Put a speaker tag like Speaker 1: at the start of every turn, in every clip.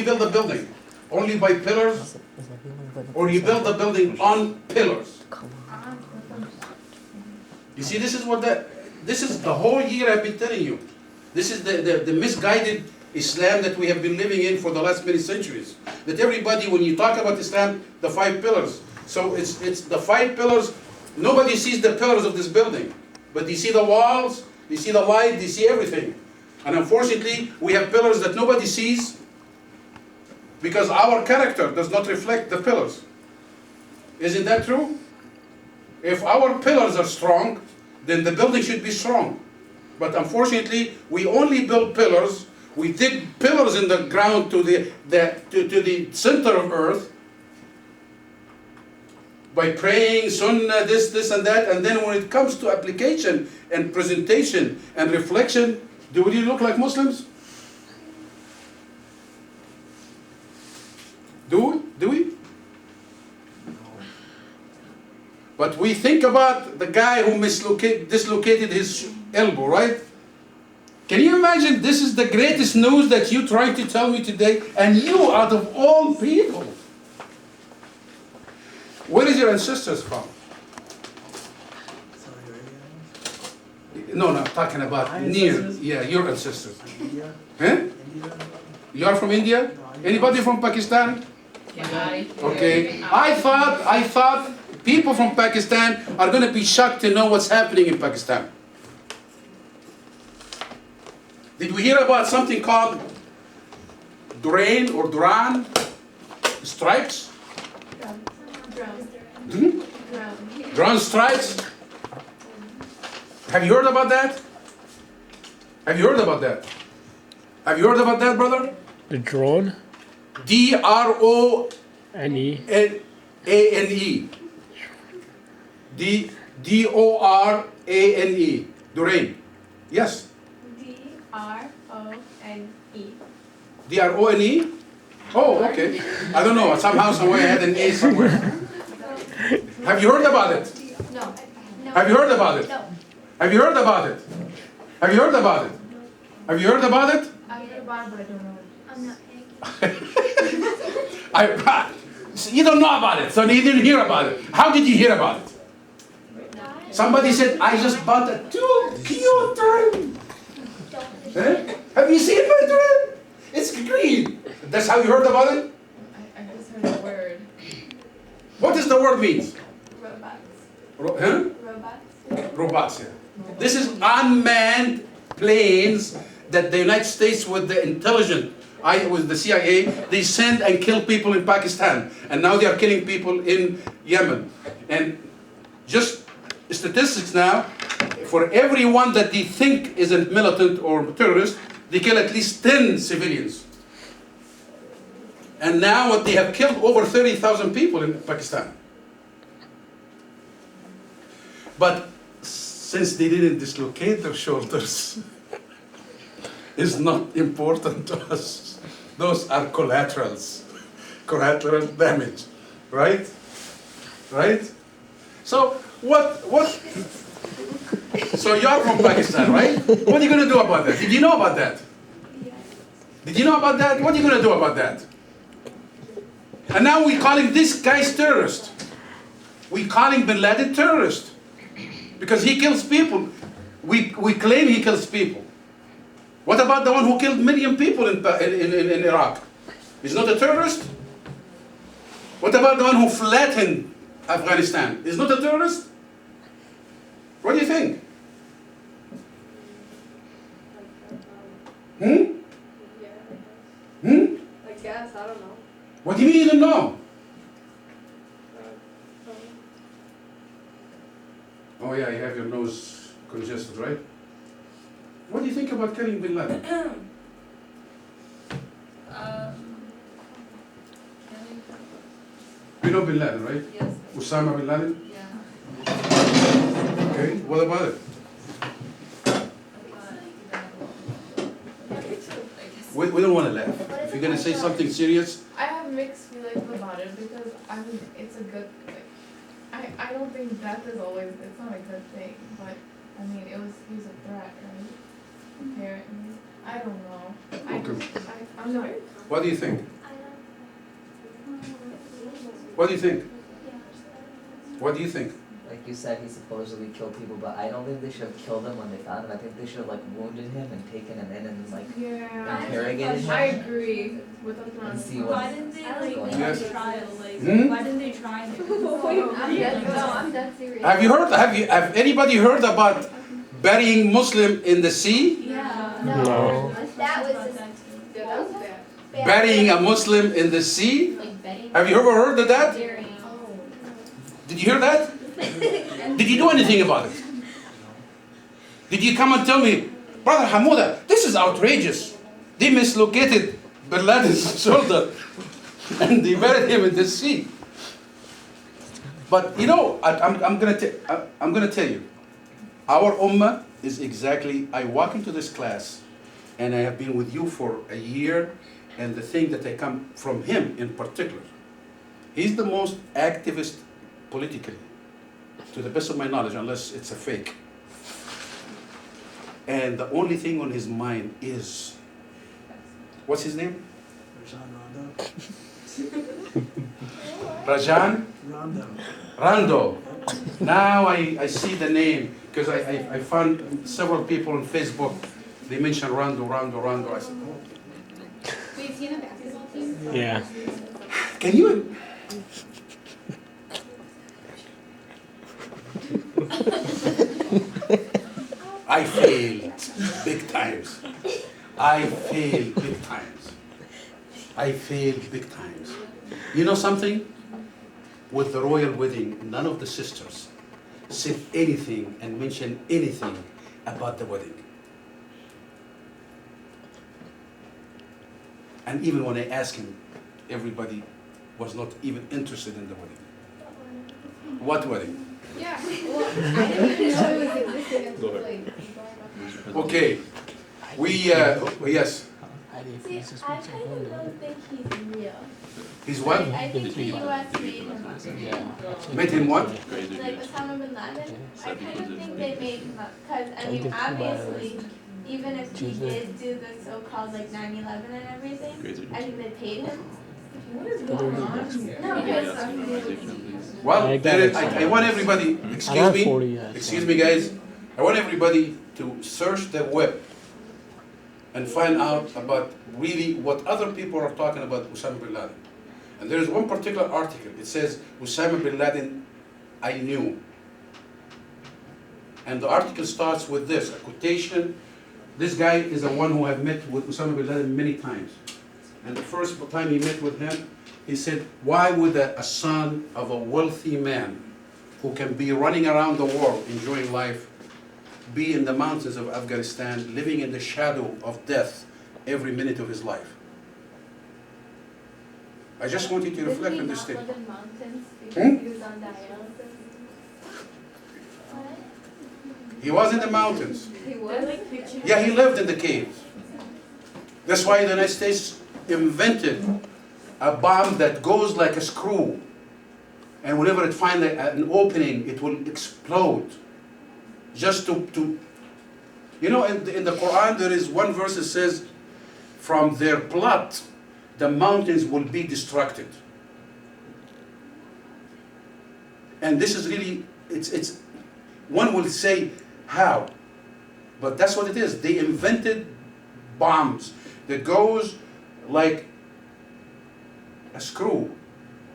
Speaker 1: build a building? Only by pillars? Or you build the building on pillars? You see, this is the whole year I've been telling you. This is the misguided Islam that we have been living in for the last many centuries. That everybody, when you talk about Islam, the 5 pillars. So it's the 5 pillars. Nobody sees the pillars of this building. But you see the walls, you see the light, you see everything. And unfortunately, we have pillars that nobody sees because our character does not reflect the pillars. Isn't that true? If our pillars are strong, then the building should be strong. But unfortunately, we only build pillars. We dig pillars in the ground to the center of earth by praying sunnah, this and that, and then when it comes to application and presentation and reflection, do we look like Muslims? Do we? But we think about the guy who dislocated his elbow, right? Can you imagine this is the greatest news that you're trying to tell me today, and you out of all people? Where is your ancestors from? No, I'm talking about near. Yeah, your ancestors.
Speaker 2: India.
Speaker 1: Huh?
Speaker 2: India.
Speaker 1: You are from India? Anybody from Pakistan? Okay. I thought people from Pakistan are going to be shocked to know what's happening in Pakistan. Did we hear about something called Duran or Duran strikes? Drone strikes? Have you heard about that? Have you heard about that? Have you heard about that, brother?
Speaker 3: The drone?
Speaker 1: D-R-O-N-E.
Speaker 3: N-E.
Speaker 1: D-O-R-A-N-E. Duran. Yes.
Speaker 4: D-R-O-N-E.
Speaker 1: D-R-O-N-E? Oh, okay. I don't know. Somehow, somewhere I had an A somewhere. Have you heard about it?
Speaker 4: No.
Speaker 1: Have you heard about it?
Speaker 4: No.
Speaker 1: Have you heard about it? Have you heard about it? Have you heard about it?
Speaker 4: I heard about it, but I don't know. I'm not
Speaker 1: You don't know about it, so you didn't hear about it. How did you hear about it? Somebody said, I just bought a too cute drone. Eh? Have you seen my drone? It's green. That's how you heard about it?
Speaker 4: I just heard the word.
Speaker 1: What does the word mean?
Speaker 4: Robots. Robots.
Speaker 1: Robots, yeah. This is unmanned planes that the United States with the intelligence, with the CIA, they send and kill people in Pakistan. And now they are killing people in Yemen. And just statistics now, for everyone that they think is a militant or terrorist, they kill at least 10 civilians. And now what they have killed over 30,000 people in Pakistan. But since they didn't dislocate their shoulders, it's not important to us. Those are collaterals, collateral damage, right? Right? So so you're from Pakistan, right? What are you going to do about that? Did you know about that? Did you know about that? What are you going to do about that? And now we're calling this guy's terrorist. We're calling Bin Laden terrorist. Because he kills people. We claim he kills people. What about the one who killed million people in Iraq? He's not a terrorist? What about the one who flattened Afghanistan? He's not a terrorist? What do you think? I
Speaker 4: guess, I don't know.
Speaker 1: What do you mean you don't know? Oh yeah, you have your nose congested, right? What do you think about killing Bin Laden? You know Bin Laden, right?
Speaker 4: Yes.
Speaker 1: Osama Bin Laden?
Speaker 4: Yeah.
Speaker 1: Okay, what about it? We don't want to laugh. If you're going to say something serious,
Speaker 5: I have mixed feelings about it because I mean it's a good thing. I don't think death is always, it's not a good thing, but I mean he was a threat, right? Apparently. I don't know.
Speaker 1: Okay.
Speaker 5: I'm sorry?
Speaker 1: what do you think? What do you think? What do you think?
Speaker 2: Like you said, he supposedly killed people, but I don't think they should have killed him when they found him. I think they should have like wounded him and taken him in and like
Speaker 5: Yeah.
Speaker 2: interrogated him.
Speaker 5: I agree with
Speaker 2: And
Speaker 5: the
Speaker 2: see what.
Speaker 3: Why didn't they like
Speaker 2: going
Speaker 3: make
Speaker 1: on.
Speaker 3: a trial? Like,
Speaker 1: Hmm?
Speaker 3: why didn't they try him?
Speaker 4: I'm dead serious.
Speaker 1: Have anybody heard about burying Muslim in the sea?
Speaker 3: Yeah.
Speaker 6: No.
Speaker 4: That was
Speaker 3: About
Speaker 4: just
Speaker 3: that too.
Speaker 4: yeah, that was bad.
Speaker 1: Burying a Muslim in the sea?
Speaker 4: Like betting.
Speaker 1: Have you ever heard of that?
Speaker 4: Oh.
Speaker 1: Did you hear that? Did you do anything about it? Did you come and tell me, Brother Hamuda, this is outrageous. They mislocated Bin Laden's shoulder and they buried him in the sea. But you know, I'm gonna tell you, our ummah is exactly. I walk into this class, and I have been with you for a year, and the thing that I come from him in particular, he's the most activist politically, to the best of my knowledge, unless it's a fake. And the only thing on his mind is, what's his name? Rajan? Rando. Now I see the name, because I found several people on Facebook, they mentioned Rando. I said, oh.
Speaker 4: Wait, is he in a basketball team?
Speaker 6: Yeah.
Speaker 1: Can you? I failed big times. I failed big times. You know something? With the royal wedding, none of the sisters said anything and mentioned anything about the wedding. And even when I asked him, everybody was not even interested in the wedding. What wedding?
Speaker 4: Yeah. Well, I didn't even know it was existing until like.
Speaker 1: Okay. Yes.
Speaker 7: See, I kind of don't think he's real.
Speaker 1: He's what?
Speaker 7: I think the U.S. made him up.
Speaker 1: Made him what?
Speaker 7: Like Osama bin Laden. I kind of think they made him up. Because, I mean, obviously, even if he did do the so-called like 9/11 and everything, I think they paid him.
Speaker 5: What is going on here?
Speaker 7: No, because
Speaker 1: Well, I want everybody, excuse me guys, I want everybody to search the web and find out about really what other people are talking about Osama bin Laden. And there is one particular article, it says, Osama bin Laden, I knew. And the article starts with this, a quotation. This guy is the one who have met with Osama bin Laden many times. And the first time he met with him, he said, why would a son of a wealthy man who can be running around the world enjoying life be in the mountains of Afghanistan, living in the shadow of death every minute of his life? I just want you to reflect on this
Speaker 7: Didn't he
Speaker 1: statement.
Speaker 7: not live in mountains because
Speaker 1: Hmm?
Speaker 7: he was on dialysis? What?
Speaker 1: He was in the mountains.
Speaker 4: He was.
Speaker 1: Yeah, he lived in the caves. That's why the United States invented a bomb that goes like a screw. And whenever it finds an opening, it will explode. Just to you know, in the Quran, there is one verse that says, from their blood, the mountains will be destructed. And this is really, it's one will say, how? But that's what it is. They invented bombs that goes like a screw.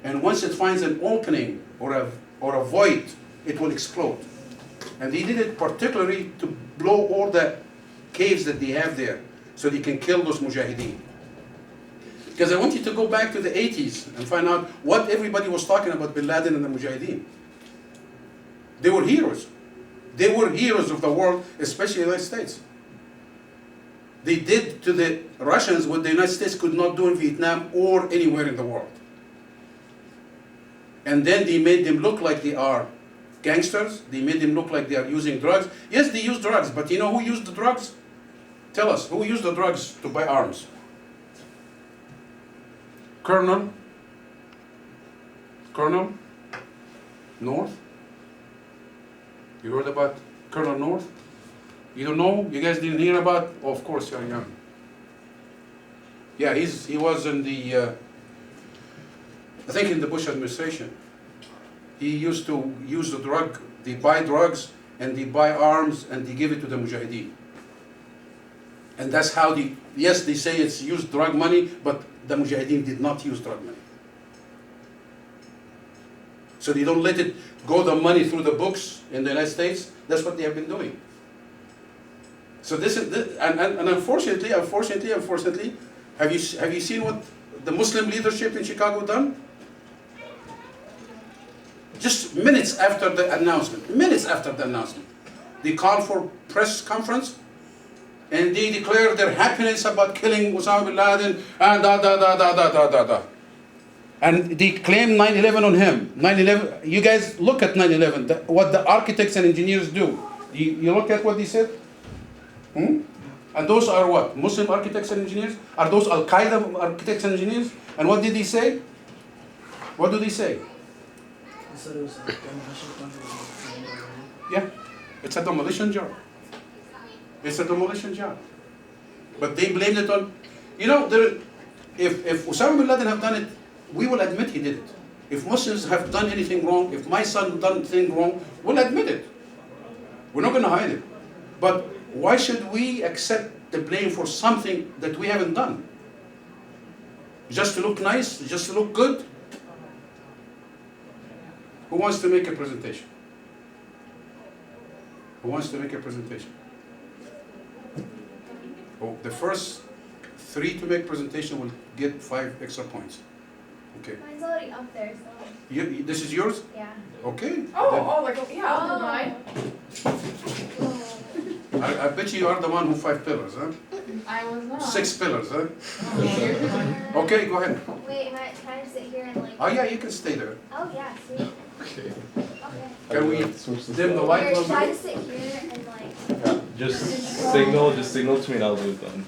Speaker 1: And once it finds an opening or a void, it will explode. And they did it particularly to blow all the caves that they have there so they can kill those mujahideen. Because I want you to go back to the 80s and find out what everybody was talking about Bin Laden and the mujahideen. They were heroes. They were heroes of the world, especially the United States. They did to the Russians what the United States could not do in Vietnam or anywhere in the world. And then they made them look like they are gangsters. They made them look like they are using drugs. Yes, they use drugs, but you know who used the drugs? Tell us, who used the drugs to buy arms? Colonel North? You heard about Colonel North? You don't know? You guys didn't hear about? Oh, of course, you're young. Yeah, he was in the I think in the Bush administration, he used to use the drug, they buy drugs and they buy arms and they give it to the mujahideen. And that's how yes, they say it's used drug money, but the mujahideen did not use drug money. So they don't let it go the money through the books in the United States. That's what they have been doing. So and unfortunately, have you seen what the Muslim leadership in Chicago done? Just minutes after the announcement, they called for press conference and they declared their happiness about killing Osama bin Laden and And they claim 9/11 on him. 9/11. You guys look at 9/11. What the architects and engineers do. You look at what they said. And those are what? Muslim architects and engineers? Are those Al Qaeda architects and engineers? And what did they say? What do they say?
Speaker 6: They said it was a demolition contract.
Speaker 1: Yeah, it's a demolition job. It's a demolition job. But they blamed it on, if Osama bin Laden have done it, we will admit he did it. If Muslims have done anything wrong, if my son done anything wrong, we'll admit it. We're not going to hide it. But why should we accept the blame for something that we haven't done? Just to look nice? Just to look good? Who wants to make a presentation? Who wants to make a presentation? Oh, the first 3 to make presentation will get 5 extra points. Okay.
Speaker 4: Mine's already up there, so.
Speaker 1: This is yours?
Speaker 4: Yeah.
Speaker 1: Okay.
Speaker 5: I'll do mine.
Speaker 1: I bet you are the one who 5 pillars, huh?
Speaker 5: I was not.
Speaker 1: 6 pillars, huh?
Speaker 5: Oh,
Speaker 1: Okay, go ahead.
Speaker 4: Wait, can I sit here and like?
Speaker 1: Oh yeah, you can stay there.
Speaker 4: Oh yeah, sweet.
Speaker 8: Okay.
Speaker 4: Okay.
Speaker 1: Can we dim the light a
Speaker 4: Or
Speaker 1: little
Speaker 4: should I
Speaker 1: bit?
Speaker 4: just sit here and like?
Speaker 8: Just signal to me and I'll do it then.